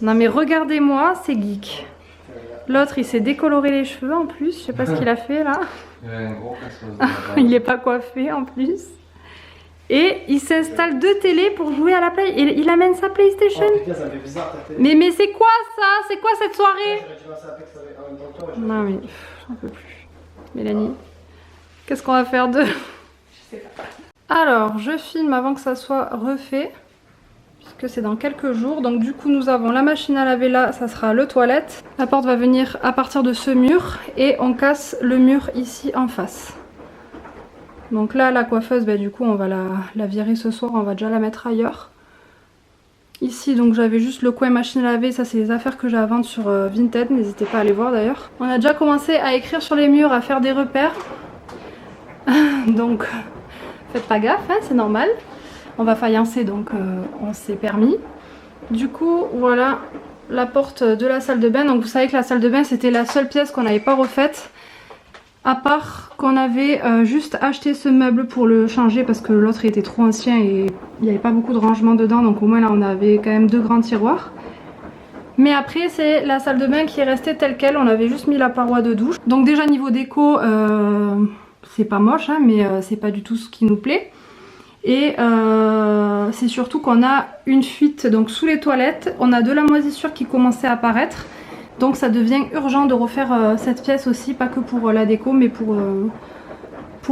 Non mais regardez-moi, c'est geek. L'autre il s'est décoloré les cheveux en plus, je sais pas ce qu'il a fait là. Il est pas coiffé en plus. Et il s'installe deux télés pour jouer à la play. Et il amène sa PlayStation. Oh, putain, ça me fait bizarre, mais c'est quoi ça? C'est quoi cette soirée? Non mais j'en peux plus. Mélanie, qu'est-ce qu'on va faire de... Je sais pas. Alors je filme avant que ça soit refait. Puisque c'est dans quelques jours. Donc du coup nous avons la machine à laver là, ça sera le toilette. La porte va venir à partir de ce mur. Et on casse le mur ici en face. Donc là la coiffeuse, bah, du coup on va la virer ce soir, on va déjà la mettre ailleurs. Ici donc j'avais juste le coin machine à laver, ça c'est les affaires que j'ai à vendre sur Vinted, n'hésitez pas à aller voir d'ailleurs. On a déjà commencé à écrire sur les murs, à faire des repères. Donc faites pas gaffe, hein, c'est normal. On va faïencer donc on s'est permis. Du coup voilà la porte de la salle de bain. Donc vous savez que la salle de bain c'était la seule pièce qu'on n'avait pas refaite. À part qu'on avait juste acheté ce meuble pour le changer parce que l'autre était trop ancien et il n'y avait pas beaucoup de rangement dedans. Donc au moins là on avait quand même deux grands tiroirs. Mais après c'est la salle de bain qui est restée telle quelle. On avait juste mis la paroi de douche. Donc déjà niveau déco c'est pas moche hein, mais c'est pas du tout ce qui nous plaît. Et c'est surtout qu'on a une fuite donc sous les toilettes. On a de la moisissure qui commençait à apparaître. Donc ça devient urgent de refaire cette pièce aussi, pas que pour la déco mais pour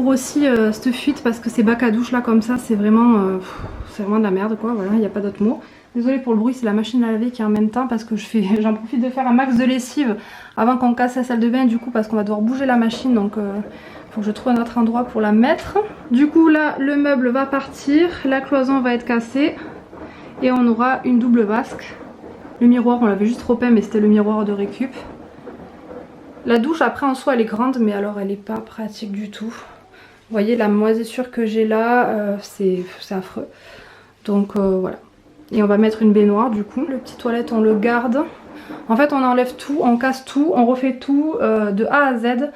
aussi cette fuite parce que ces bacs à douche là comme ça c'est vraiment de la merde quoi, voilà, il n'y a pas d'autre mot. Désolée pour le bruit, c'est la machine à laver qui est en même temps parce que j'en profite de faire un max de lessive avant qu'on casse la salle de bain du coup parce qu'on va devoir bouger la machine donc faut que je trouve un autre endroit pour la mettre. Du coup là le meuble va partir, la cloison va être cassée et on aura une double vasque. Le miroir on l'avait juste repeint mais c'était le miroir de récup. La douche après en soi elle est grande mais alors elle est pas pratique du tout. Vous voyez la moisissure que j'ai là c'est affreux. Donc voilà. Et on va mettre une baignoire du coup. Le petit toilette on le garde. En fait on enlève tout, on casse tout, on refait tout de A à Z.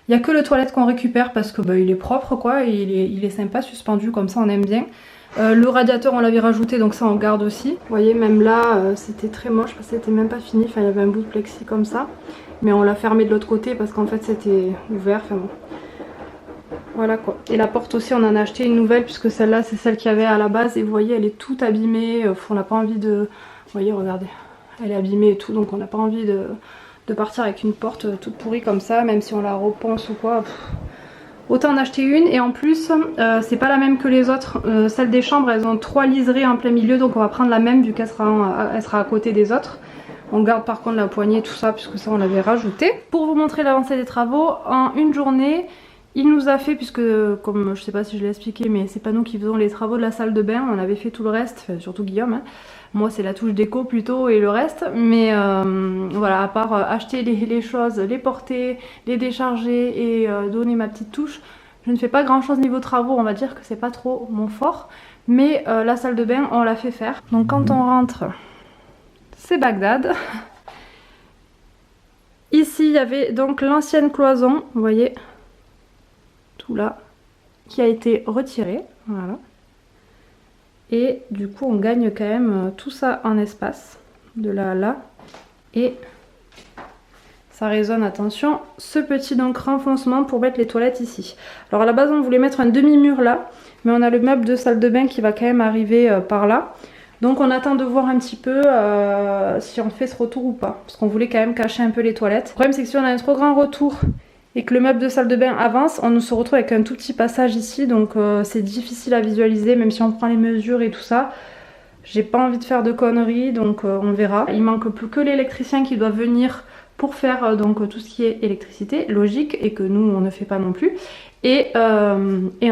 Il n'y a que le toilette qu'on récupère parce que bah, il est propre quoi, et il est sympa suspendu comme ça on aime bien. Le radiateur on l'avait rajouté donc ça on garde aussi. Vous voyez même là c'était très moche parce que c'était même pas fini, enfin il y avait un bout de plexi comme ça. Mais on l'a fermé de l'autre côté parce qu'en fait c'était ouvert, enfin bon. Voilà quoi. Et la porte aussi on en a acheté une nouvelle puisque celle-là c'est celle qu'il y avait à la base et vous voyez elle est toute abîmée, on n'a pas envie de... Vous voyez regardez, elle est abîmée et tout donc on n'a pas envie de partir avec une porte toute pourrie comme ça même si on la repense ou quoi. Autant en acheter une et en plus c'est pas la même que les autres, celles des chambres elles ont 3 liserés en plein milieu donc on va prendre la même vu qu'elle sera, elle sera à côté des autres. On garde par contre la poignée tout ça puisque ça on l'avait rajouté. Pour vous montrer l'avancée des travaux, en une journée il nous a fait, puisque comme je sais pas si je l'ai expliqué mais c'est pas nous qui faisons les travaux de la salle de bain, on avait fait tout le reste, enfin, surtout Guillaume hein. Moi c'est la touche déco plutôt et le reste, mais voilà, à part acheter les choses, les porter, les décharger et donner ma petite touche, je ne fais pas grand chose niveau travaux, on va dire que c'est pas trop mon fort, mais la salle de bain on l'a fait faire. Donc quand on rentre, c'est Bagdad. Ici il y avait donc l'ancienne cloison, vous voyez, tout là, qui a été retiré, voilà. Et du coup on gagne quand même tout ça en espace, de là à là. Et ça résonne, attention, ce petit donc renfoncement pour mettre les toilettes ici. Alors à la base on voulait mettre un demi-mur là, mais on a le meuble de salle de bain qui va quand même arriver par là. Donc on attend de voir un petit peu si on fait ce retour ou pas, parce qu'on voulait quand même cacher un peu les toilettes. Le problème c'est que si on a un trop grand retour et que le meuble de salle de bain avance, on se retrouve avec un tout petit passage ici, donc c'est difficile à visualiser même si on prend les mesures et tout ça. J'ai pas envie de faire de conneries donc on verra. Il manque plus que l'électricien qui doit venir pour faire donc tout ce qui est électricité, logique, et que nous on ne fait pas non plus. Et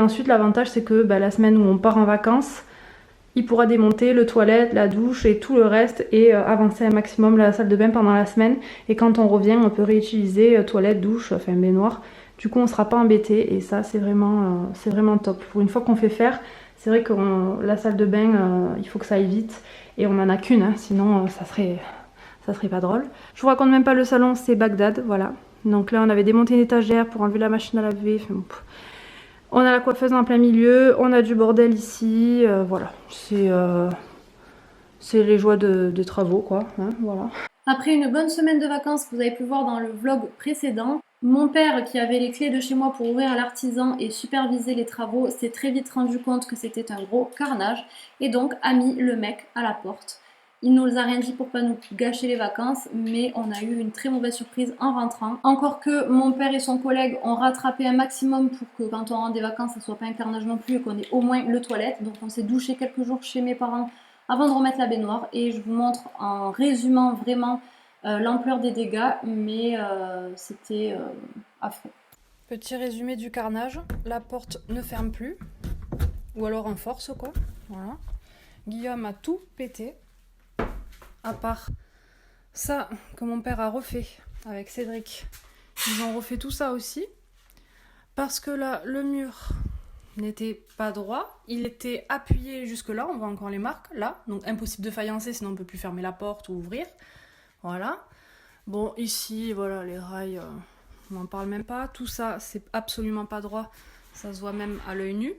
ensuite l'avantage c'est que la semaine où on part en vacances, il pourra démonter le toilette, la douche et tout le reste et avancer un maximum la salle de bain pendant la semaine. Et quand on revient, on peut réutiliser toilette, douche, enfin baignoire. Du coup, on ne sera pas embêté et ça, c'est vraiment top. Pour une fois qu'on fait faire, c'est vrai que la salle de bain, il faut que ça aille vite et on n'en a qu'une, hein, sinon ça serait pas drôle. Je vous raconte même pas le salon, c'est Bagdad, voilà. Donc là, on avait démonté une étagère pour enlever la machine à laver. Enfin, on a la coiffeuse en plein milieu, on a du bordel ici, voilà, c'est les joies des travaux quoi, hein, voilà. Après une bonne semaine de vacances, vous avez pu voir dans le vlog précédent, mon père qui avait les clés de chez moi pour ouvrir à l'artisan et superviser les travaux s'est très vite rendu compte que c'était un gros carnage et donc a mis le mec à la porte. Il ne nous a rien dit pour pas nous gâcher les vacances, mais on a eu une très mauvaise surprise en rentrant. Encore que mon père et son collègue ont rattrapé un maximum pour que quand on rentre des vacances, ça soit pas un carnage non plus et qu'on ait au moins le toilette. Donc on s'est douché quelques jours chez mes parents avant de remettre la baignoire et je vous montre en résumant vraiment l'ampleur des dégâts, mais c'était affreux. Petit résumé du carnage, la porte ne ferme plus, ou alors en force quoi, voilà. Guillaume a tout pété, à part ça que mon père a refait avec Cédric. Ils ont refait tout ça aussi, parce que là, le mur n'était pas droit, il était appuyé jusque là, on voit encore les marques, là, donc impossible de faïencer, sinon on ne peut plus fermer la porte ou ouvrir, voilà. Bon, ici, voilà, les rails, on n'en parle même pas, tout ça, c'est absolument pas droit, ça se voit même à l'œil nu.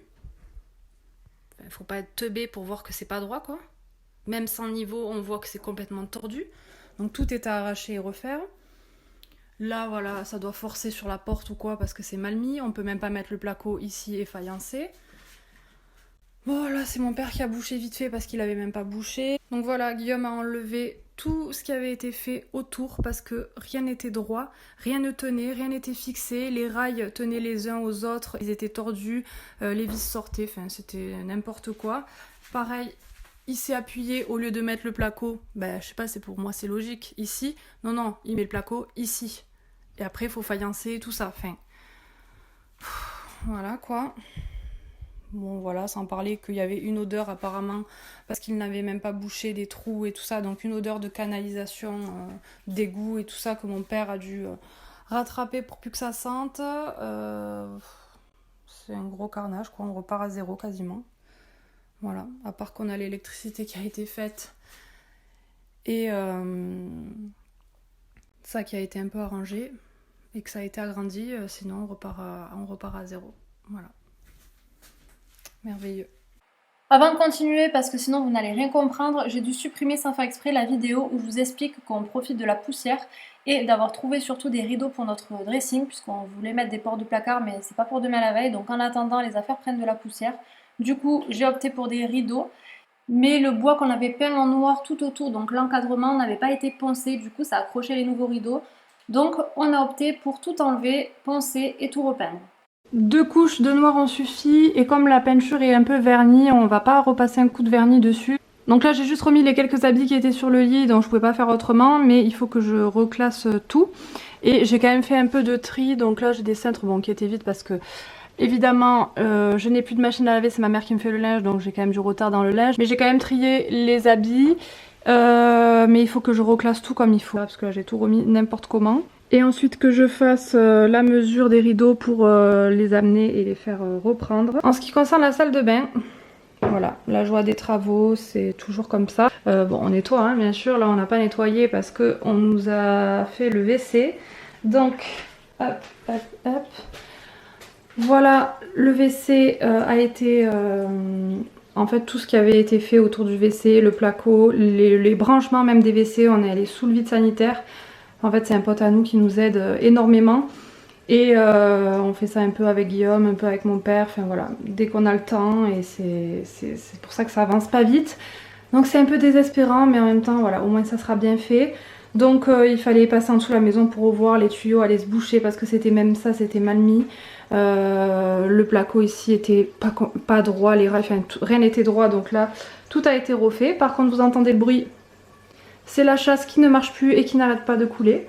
Il faut pas être teubé pour voir que c'est pas droit, quoi. Même sans niveau, on voit que c'est complètement tordu, donc tout est à arracher et refaire. Là, voilà, ça doit forcer sur la porte ou quoi parce que c'est mal mis. On peut même pas mettre le placo ici et faïencer. Bon, là, c'est mon père qui a bouché vite fait parce qu'il avait même pas bouché. Donc voilà, Guillaume a enlevé tout ce qui avait été fait autour parce que rien n'était droit, rien ne tenait, rien n'était fixé. Les rails tenaient les uns aux autres, ils étaient tordus, les vis sortaient, enfin, c'était n'importe quoi. Pareil, il s'est appuyé au lieu de mettre le placo, ben, je sais pas, c'est pour moi, c'est logique, ici. Non, il met le placo ici. Et après, il faut faïencer, tout ça. Enfin, voilà quoi. Bon, voilà, sans parler qu'il y avait une odeur apparemment, parce qu'il n'avait même pas bouché des trous et tout ça. Donc, une odeur de canalisation, d'égout et tout ça que mon père a dû rattraper pour plus que ça sente. C'est un gros carnage, quoi. On repart à zéro quasiment. Voilà, à part qu'on a l'électricité qui a été faite et ça qui a été un peu arrangé et que ça a été agrandi, sinon on repart à zéro. Voilà. Merveilleux. Avant de continuer, parce que sinon vous n'allez rien comprendre, j'ai dû supprimer sans faire exprès la vidéo où je vous explique qu'on profite de la poussière et d'avoir trouvé surtout des rideaux pour notre dressing, puisqu'on voulait mettre des portes de placard, mais c'est pas pour demain la veille, donc en attendant les affaires prennent de la poussière. Du coup, j'ai opté pour des rideaux, mais le bois qu'on avait peint en noir tout autour, donc l'encadrement n'avait pas été poncé, du coup ça accrochait les nouveaux rideaux. Donc on a opté pour tout enlever, poncer et tout repeindre. 2 couches de noir en suffit et comme la peinture est un peu vernie, on va pas repasser un coup de vernis dessus. Donc là j'ai juste remis les quelques habits qui étaient sur le lit, donc je pouvais pas faire autrement, mais il faut que je reclasse tout. Et j'ai quand même fait un peu de tri, donc là j'ai des cintres bon, qui étaient vides parce que évidemment je n'ai plus de machine à laver, c'est ma mère qui me fait le linge, donc j'ai quand même du retard dans le linge. Mais j'ai quand même trié les habits, mais il faut que je reclasse tout comme il faut, parce que là j'ai tout remis n'importe comment. Et ensuite que je fasse la mesure des rideaux pour les amener et les faire reprendre. En ce qui concerne la salle de bain, voilà, la joie des travaux, c'est toujours comme ça. Bon, on nettoie, hein, bien sûr. Là, on n'a pas nettoyé parce qu'on nous a fait le WC. Donc, hop, hop, hop. Voilà, le WC a été... en fait, tout ce qui avait été fait autour du WC, le placo, les branchements même des WC, on est allé sous le vide sanitaire. En fait, c'est un pote à nous qui nous aide énormément. Et on fait ça un peu avec Guillaume, un peu avec mon père. Enfin voilà, dès qu'on a le temps. Et c'est pour ça que ça avance pas vite. Donc c'est un peu désespérant, mais en même temps, voilà, au moins ça sera bien fait. Donc il fallait passer en dessous de la maison pour revoir les tuyaux, aller se boucher parce que c'était même ça, c'était mal mis. Le placo ici était pas droit, les rails, enfin, rien n'était droit. Donc là, tout a été refait. Par contre, vous entendez le bruit. C'est la chasse qui ne marche plus et qui n'arrête pas de couler.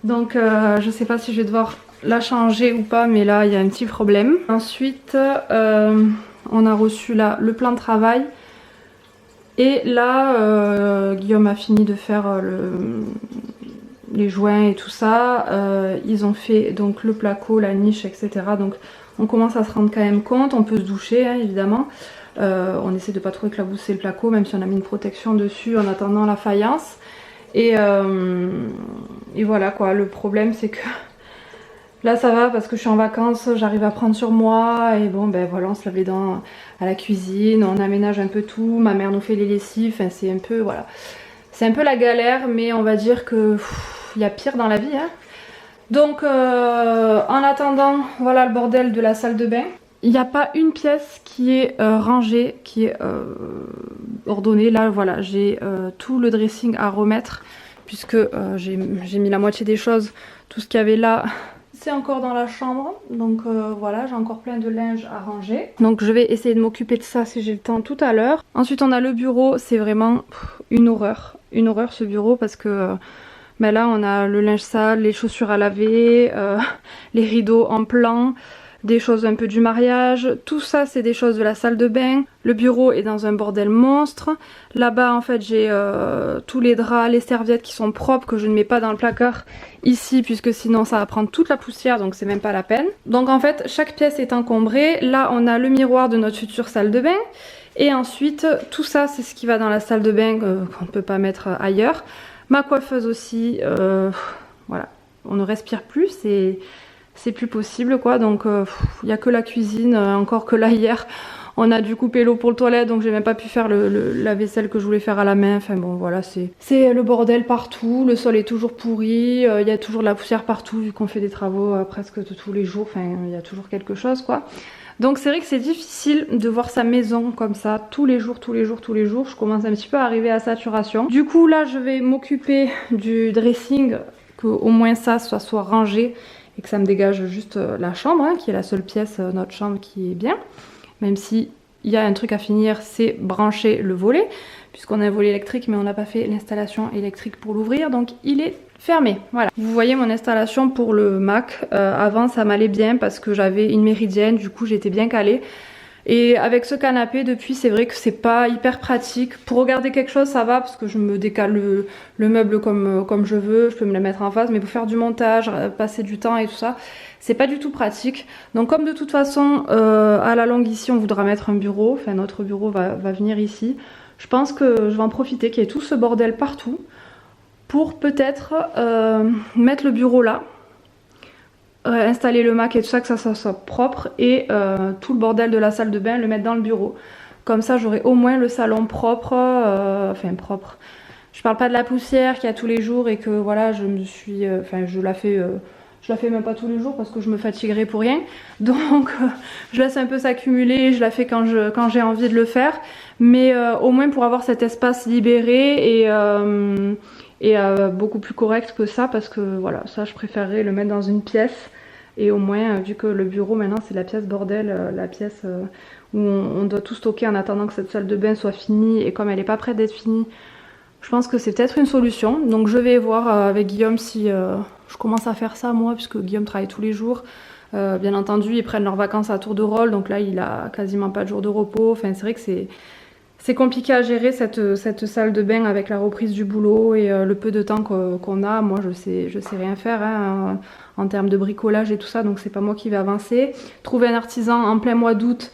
Donc je sais pas si je vais devoir la changer ou pas, mais là il y a un petit problème. Ensuite on a reçu là le plan de travail. Et là Guillaume a fini de faire les joints et tout ça. Ils ont fait donc le placo, la niche, etc. Donc on commence à se rendre quand même compte. On peut se doucher hein, évidemment. On essaie de pas trop éclabousser le placo, même si on a mis une protection dessus en attendant la faïence. Et voilà quoi, le problème c'est que Là ça va parce que je suis en vacances, j'arrive à prendre sur moi et bon ben voilà, on se lave les dents à la cuisine, on aménage un peu tout, ma mère nous fait les lessives, enfin c'est un peu voilà. C'est un peu la galère mais on va dire que il y a pire dans la vie hein. Donc en attendant, voilà le bordel de la salle de bain. Il n'y a pas une pièce qui est rangée, qui est ordonnée. Là voilà, j'ai tout le dressing à remettre puisque j'ai mis la moitié des choses, tout ce qu'il y avait là. C'est encore dans la chambre, donc voilà, j'ai encore plein de linge à ranger. Donc je vais essayer de m'occuper de ça si j'ai le temps tout à l'heure. Ensuite on a le bureau, c'est vraiment une horreur ce bureau parce que ben là on a le linge sale, les chaussures à laver, les rideaux en plan, des choses un peu du mariage, tout ça c'est des choses de la salle de bain. Le bureau est dans un bordel monstre. Là-bas en fait j'ai tous les draps, les serviettes qui sont propres que je ne mets pas dans le placard ici puisque sinon ça va prendre toute la poussière donc c'est même pas la peine. Donc en fait chaque pièce est encombrée. Là on a le miroir de notre future salle de bain et ensuite tout ça c'est ce qui va dans la salle de bain qu'on ne peut pas mettre ailleurs. Ma coiffeuse aussi, voilà, on ne respire plus, c'est plus possible quoi, donc il n'y a que la cuisine, encore que là hier on a dû couper l'eau pour le toilette donc j'ai même pas pu faire la vaisselle que je voulais faire à la main, enfin bon voilà c'est le bordel partout, le sol est toujours pourri, il y a toujours de la poussière partout vu qu'on fait des travaux presque tous les jours, enfin il y a toujours quelque chose quoi. Donc c'est vrai que c'est difficile de voir sa maison comme ça tous les jours, je commence un petit peu à arriver à saturation. Du coup là je vais m'occuper du dressing, qu'au moins ça soit rangé et que ça me dégage juste la chambre, hein, qui est la seule pièce, notre chambre qui est bien. Même si il y a un truc à finir, c'est brancher le volet, puisqu'on a un volet électrique mais on n'a pas fait l'installation électrique pour l'ouvrir, donc il est fermé. Voilà. Vous voyez mon installation pour le Mac. Avant ça m'allait bien parce que j'avais une méridienne, du coup j'étais bien calée. Et avec ce canapé depuis c'est vrai que c'est pas hyper pratique. Pour regarder quelque chose ça va parce que je me décale le meuble comme je veux, je peux me le mettre en face, mais pour faire du montage, passer du temps et tout ça, c'est pas du tout pratique. Donc comme de toute façon à la longue ici on voudra mettre un bureau, enfin notre bureau va venir ici, je pense que je vais en profiter qu'il y ait tout ce bordel partout pour peut-être mettre le bureau là, installer le Mac et tout ça, que ça soit propre, et tout le bordel de la salle de bain le mettre dans le bureau. Comme ça j'aurai au moins le salon propre, enfin propre. Je parle pas de la poussière qu'il y a tous les jours et que voilà je me suis, enfin je la fais même pas tous les jours parce que je me fatiguerai pour rien. Donc je laisse un peu s'accumuler, je la fais quand j'ai envie de le faire. Mais au moins pour avoir cet espace libéré et beaucoup plus correct que ça, parce que voilà, ça je préférerais le mettre dans une pièce. Et au moins, vu que le bureau maintenant c'est la pièce bordel, la pièce où on doit tout stocker en attendant que cette salle de bain soit finie, et comme elle n'est pas prête d'être finie, je pense que c'est peut-être une solution. Donc je vais voir avec Guillaume si je commence à faire ça moi, puisque Guillaume travaille tous les jours. Bien entendu ils prennent leurs vacances à tour de rôle, donc là il a quasiment pas de jour de repos. Enfin c'est vrai que c'est compliqué à gérer cette salle de bain avec la reprise du boulot et le peu de temps qu'on a. Moi je sais rien faire hein, en termes de bricolage et tout ça, donc c'est pas moi qui vais avancer. Trouver un artisan en plein mois d'août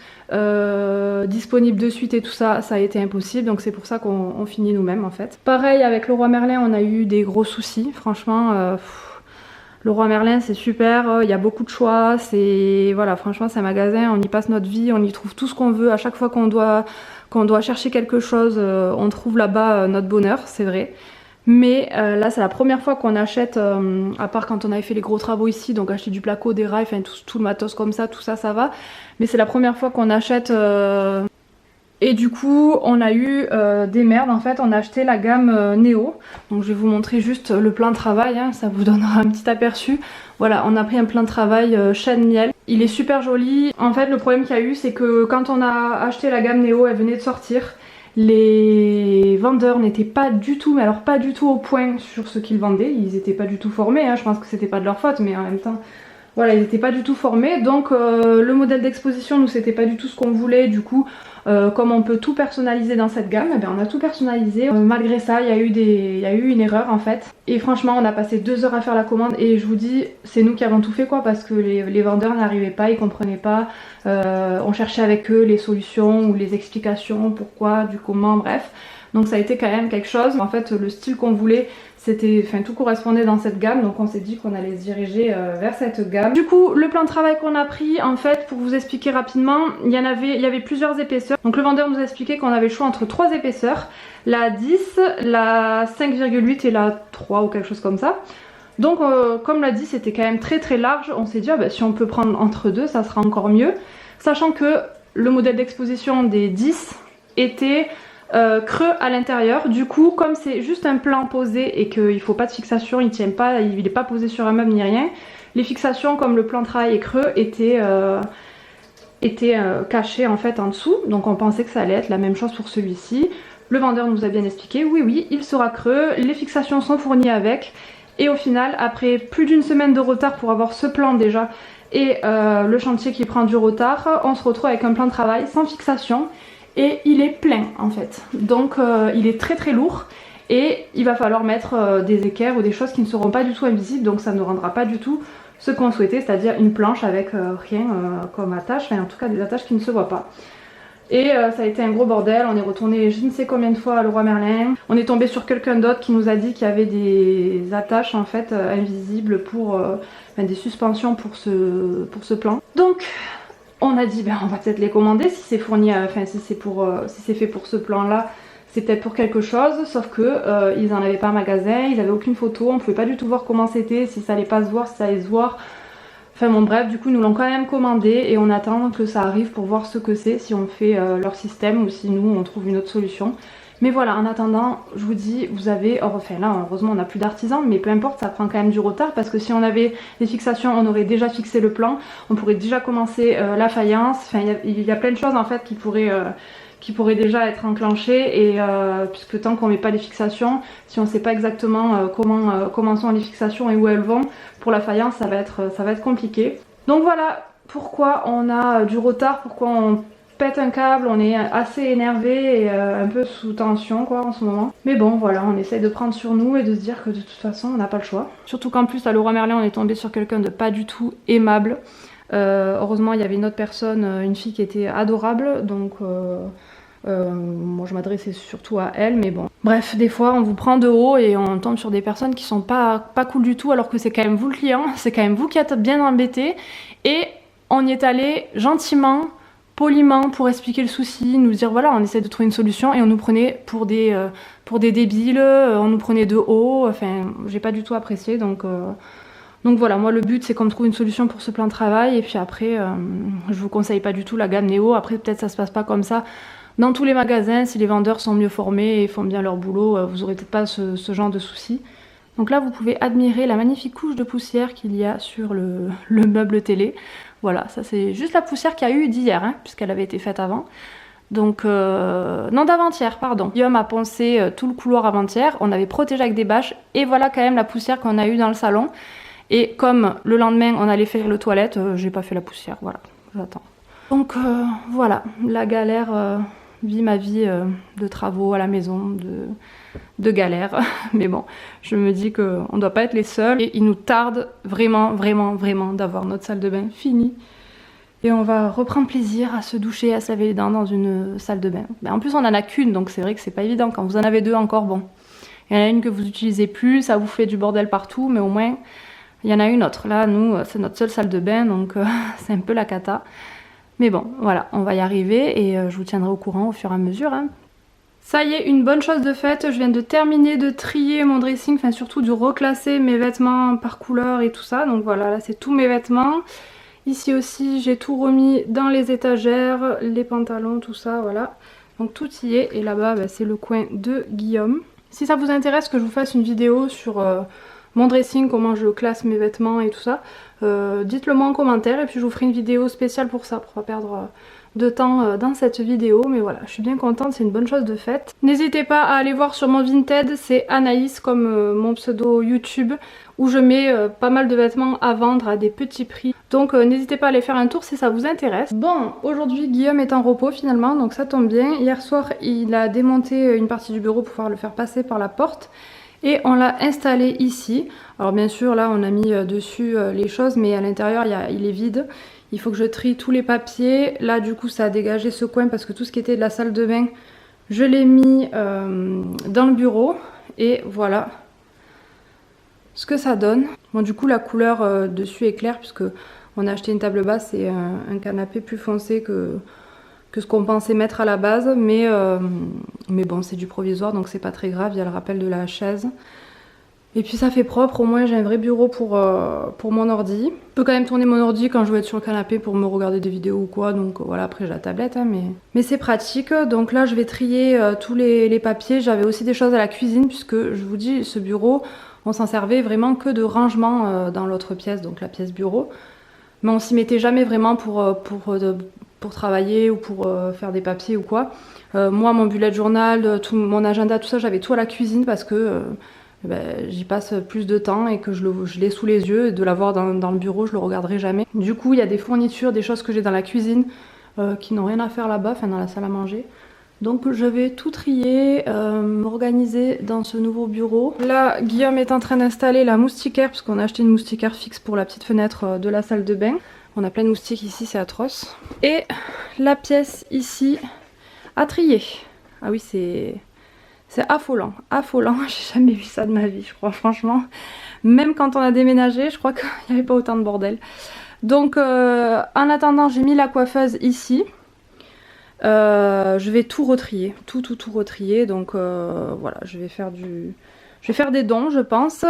disponible de suite et tout ça, ça a été impossible, donc c'est pour ça qu'on finit nous-mêmes en fait. Pareil avec Leroy Merlin, on a eu des gros soucis, franchement. Leroy Merlin c'est super, il y a beaucoup de choix, voilà, franchement c'est un magasin, on y passe notre vie, on y trouve tout ce qu'on veut. À chaque fois qu'on doit chercher quelque chose, on trouve là-bas notre bonheur, c'est vrai. Mais là c'est la première fois qu'on achète, à part quand on avait fait les gros travaux ici, donc acheter du placo, des rails, enfin tout le matos comme ça, tout ça ça va. Mais c'est la première fois qu'on achète... Et du coup on a eu des merdes, en fait on a acheté la gamme Neo. Donc je vais vous montrer juste le plan de travail, hein, ça vous donnera un petit aperçu. Voilà, on a pris un plan de travail chêne miel. Il est super joli. En fait le problème qu'il y a eu c'est que quand on a acheté la gamme Neo, elle venait de sortir. Les vendeurs n'étaient pas du tout, mais alors pas du tout au point sur ce qu'ils vendaient. Ils étaient pas du tout formés, hein. Je pense que c'était pas de leur faute, mais en même temps... Voilà, ils n'étaient pas du tout formés, donc le modèle d'exposition, nous c'était pas du tout ce qu'on voulait. Du coup, comme on peut tout personnaliser dans cette gamme, eh bien, on a tout personnalisé. Malgré ça, il y a eu une erreur en fait. Et franchement, on a passé 2 heures à faire la commande et je vous dis, c'est nous qui avons tout fait quoi, parce que les vendeurs n'arrivaient pas, ils comprenaient pas. On cherchait avec eux les solutions ou les explications, pourquoi, du comment, bref. Donc ça a été quand même quelque chose. En fait le style qu'on voulait tout correspondait dans cette gamme, donc on s'est dit qu'on allait se diriger vers cette gamme. Du coup, le plan de travail qu'on a pris, en fait, pour vous expliquer rapidement, il y avait plusieurs épaisseurs. Donc le vendeur nous a expliqué qu'on avait le choix entre 3 épaisseurs, la 10, la 5,8 et la 3 ou quelque chose comme ça. Donc comme l'a dit, c'était quand même très large. On s'est dit si on peut prendre entre deux, ça sera encore mieux. Sachant que le modèle d'exposition des 10 était creux à l'intérieur. Du coup, comme c'est juste un plan posé et qu'il ne faut pas de fixation, il tient pas, il n'est pas posé sur un meuble ni rien, les fixations comme le plan de travail est creux étaient cachées en fait en dessous. Donc on pensait que ça allait être la même chose pour celui-ci. Le vendeur nous a bien expliqué, oui, il sera creux, les fixations sont fournies avec. Et au final, après plus d'une semaine de retard pour avoir ce plan déjà et le chantier qui prend du retard, on se retrouve avec un plan de travail sans fixation. Et il est plein en fait, donc il est très lourd et il va falloir mettre des équerres ou des choses qui ne seront pas du tout invisibles, donc ça ne rendra pas du tout ce qu'on souhaitait, c'est-à-dire une planche avec rien comme attache, enfin en tout cas des attaches qui ne se voient pas. Et ça a été un gros bordel, on est retourné je ne sais combien de fois à Leroy Merlin, on est tombé sur quelqu'un d'autre qui nous a dit qu'il y avait des attaches en fait invisibles pour des suspensions pour ce plan. Donc on a dit on va peut-être les commander si c'est fourni, si c'est fait pour ce plan là, c'est peut-être pour quelque chose, sauf que ils en avaient pas en magasin, ils avaient aucune photo, on pouvait pas du tout voir comment c'était, si ça allait pas se voir, si ça allait se voir. Enfin bon bref, du coup ils nous l'ont quand même commandé et on attend que ça arrive pour voir ce que c'est, si on fait leur système ou si nous on trouve une autre solution. Mais voilà, en attendant, je vous dis, vous avez, enfin là heureusement on n'a plus d'artisans, mais peu importe, ça prend quand même du retard parce que si on avait des fixations, on aurait déjà fixé le plan, on pourrait déjà commencer la faïence, enfin il y a plein de choses en fait qui pourraient déjà être enclenchées et puisque tant qu'on met pas les fixations, si on sait pas exactement comment sont les fixations et où elles vont, pour la faïence ça va être compliqué. Donc voilà pourquoi on a du retard, pourquoi on pète un câble, on est assez énervé et un peu sous tension quoi en ce moment. Mais bon voilà, on essaye de prendre sur nous et de se dire que de toute façon on n'a pas le choix. Surtout qu'en plus à Leroy Merlin on est tombé sur quelqu'un de pas du tout aimable. Heureusement il y avait une autre personne, une fille qui était adorable, donc moi je m'adressais surtout à elle, mais bon. Bref, des fois on vous prend de haut et on tombe sur des personnes qui sont pas cool du tout alors que c'est quand même vous le client, c'est quand même vous qui êtes bien embêté et on y est allé gentiment, poliment pour expliquer le souci, nous dire voilà on essaie de trouver une solution et on nous prenait pour des débiles, on nous prenait de haut, enfin j'ai pas du tout apprécié donc voilà, moi le but c'est qu'on trouve une solution pour ce plan de travail et puis après je vous conseille pas du tout la gamme Néo, après peut-être ça se passe pas comme ça dans tous les magasins, si les vendeurs sont mieux formés et font bien leur boulot, vous aurez peut-être pas ce genre de soucis. Donc là vous pouvez admirer la magnifique couche de poussière qu'il y a sur le meuble télé. Voilà, ça c'est juste la poussière qu'il y a eu d'hier, hein, puisqu'elle avait été faite avant. Donc, non d'avant-hier, pardon. Guillaume a poncé tout le couloir avant-hier, on avait protégé avec des bâches, et voilà quand même la poussière qu'on a eue dans le salon. Et comme le lendemain on allait faire les toilettes, j'ai pas fait la poussière, voilà, j'attends. Donc voilà, la galère, vit ma vie de travaux à la maison, de galère. Mais bon, je me dis qu'on ne doit pas être les seuls. Et il nous tarde vraiment d'avoir notre salle de bain finie. Et on va reprendre plaisir à se doucher, à se laver les dents dans une salle de bain. Mais en plus, on en a qu'une, donc c'est vrai que c'est pas évident. Quand vous en avez deux, encore bon. Il y en a une que vous utilisez plus, ça vous fait du bordel partout, mais au moins, il y en a une autre. Là, nous, c'est notre seule salle de bain, donc c'est un peu la cata. Mais bon, voilà, on va y arriver et je vous tiendrai au courant au fur et à mesure. Hein. Ça y est, une bonne chose de faite, je viens de terminer de trier mon dressing, enfin surtout de reclasser mes vêtements par couleur et tout ça. Donc voilà, là c'est tous mes vêtements. Ici aussi, j'ai tout remis dans les étagères, les pantalons, tout ça, voilà. Donc tout y est, et là-bas, c'est le coin de Guillaume. Si ça vous intéresse que je vous fasse une vidéo sur mon dressing, comment je classe mes vêtements et tout ça, dites-le moi en commentaire et puis je vous ferai une vidéo spéciale pour ça, pour pas perdre de temps dans cette vidéo. Mais voilà, je suis bien contente, c'est une bonne chose de faite. N'hésitez pas à aller voir sur mon Vinted, c'est Anaïs comme mon pseudo YouTube, où je mets pas mal de vêtements à vendre à des petits prix. Donc n'hésitez pas à aller faire un tour si ça vous intéresse. Bon, aujourd'hui Guillaume est en repos finalement, donc ça tombe bien. Hier soir il a démonté une partie du bureau pour pouvoir le faire passer par la porte. Et on l'a installé ici. Alors bien sûr là on a mis dessus les choses, mais à l'intérieur il est vide. Il faut que je trie tous les papiers. Là du coup ça a dégagé ce coin parce que tout ce qui était de la salle de bain, je l'ai mis dans le bureau. Et voilà ce que ça donne. Bon, du coup la couleur dessus est claire puisque on a acheté une table basse et un canapé plus foncé que ce qu'on pensait mettre à la base, mais bon, c'est du provisoire donc c'est pas très grave, il y a le rappel de la chaise. Et puis ça fait propre, au moins j'ai un vrai bureau pour mon ordi. Je peux quand même tourner mon ordi quand je veux être sur le canapé pour me regarder des vidéos ou quoi, donc voilà, après j'ai la tablette, hein, mais c'est pratique. Donc là je vais trier tous les papiers, j'avais aussi des choses à la cuisine puisque je vous dis, ce bureau, on s'en servait vraiment que de rangement dans l'autre pièce, donc la pièce bureau. Mais on s'y mettait jamais vraiment pour travailler ou pour faire des papiers ou quoi. Moi, mon bullet journal, tout mon agenda, tout ça, j'avais tout à la cuisine parce que j'y passe plus de temps et que je l'ai sous les yeux. Et de l'avoir dans le bureau, je le regarderai jamais. Du coup, il y a des fournitures, des choses que j'ai dans la cuisine qui n'ont rien à faire là-bas, enfin dans la salle à manger. Donc je vais tout trier, m'organiser dans ce nouveau bureau. Là, Guillaume est en train d'installer la moustiquaire, parce qu'on a acheté une moustiquaire fixe pour la petite fenêtre de la salle de bain. On a plein de moustiques ici, c'est atroce. Et la pièce ici à trier. Ah oui, c'est affolant, affolant. J'ai jamais vu ça de ma vie, je crois, franchement. Même quand on a déménagé, je crois qu'il n'y avait pas autant de bordel. Donc en attendant, j'ai mis la coiffeuse ici. Je vais tout retrier, tout retrier, donc voilà, je vais faire des dons je pense,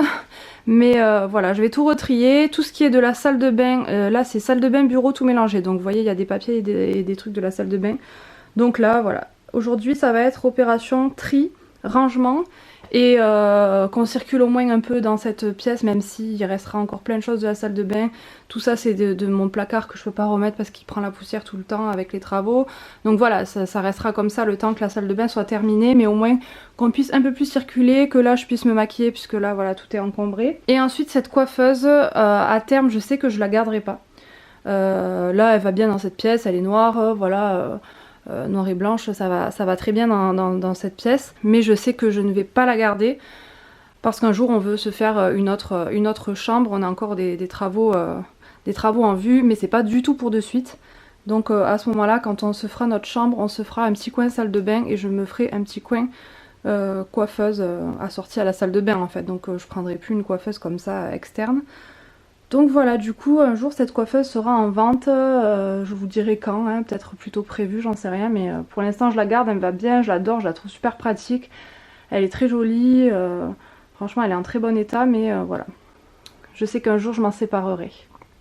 mais voilà, je vais tout retrier, tout ce qui est de la salle de bain, là c'est salle de bain, bureau, tout mélangé, donc vous voyez il y a des papiers et des trucs de la salle de bain, donc là voilà, aujourd'hui ça va être opération tri, rangement, et qu'on circule au moins un peu dans cette pièce, même s'il restera encore plein de choses de la salle de bain. Tout ça c'est de mon placard que je peux pas remettre parce qu'il prend la poussière tout le temps avec les travaux. Donc voilà, ça restera comme ça le temps que la salle de bain soit terminée, mais au moins qu'on puisse un peu plus circuler, que là je puisse me maquiller puisque là voilà tout est encombré. Et ensuite cette coiffeuse, à terme je sais que je la garderai pas. Là elle va bien dans cette pièce, elle est noire, voilà... noire et blanche, ça va très bien dans cette pièce, mais je sais que je ne vais pas la garder parce qu'un jour on veut se faire une autre chambre, on a encore des travaux en vue, mais c'est pas du tout pour de suite. Donc à ce moment-là, quand on se fera notre chambre, on se fera un petit coin salle de bain et je me ferai un petit coin coiffeuse assortie à la salle de bain en fait. Donc je prendrai plus une coiffeuse comme ça externe. Donc voilà, du coup, un jour cette coiffeuse sera en vente, je vous dirai quand, hein, peut-être plutôt prévu, j'en sais rien, mais pour l'instant je la garde, elle me va bien, je l'adore, je la trouve super pratique, elle est très jolie, franchement elle est en très bon état, mais voilà, je sais qu'un jour je m'en séparerai.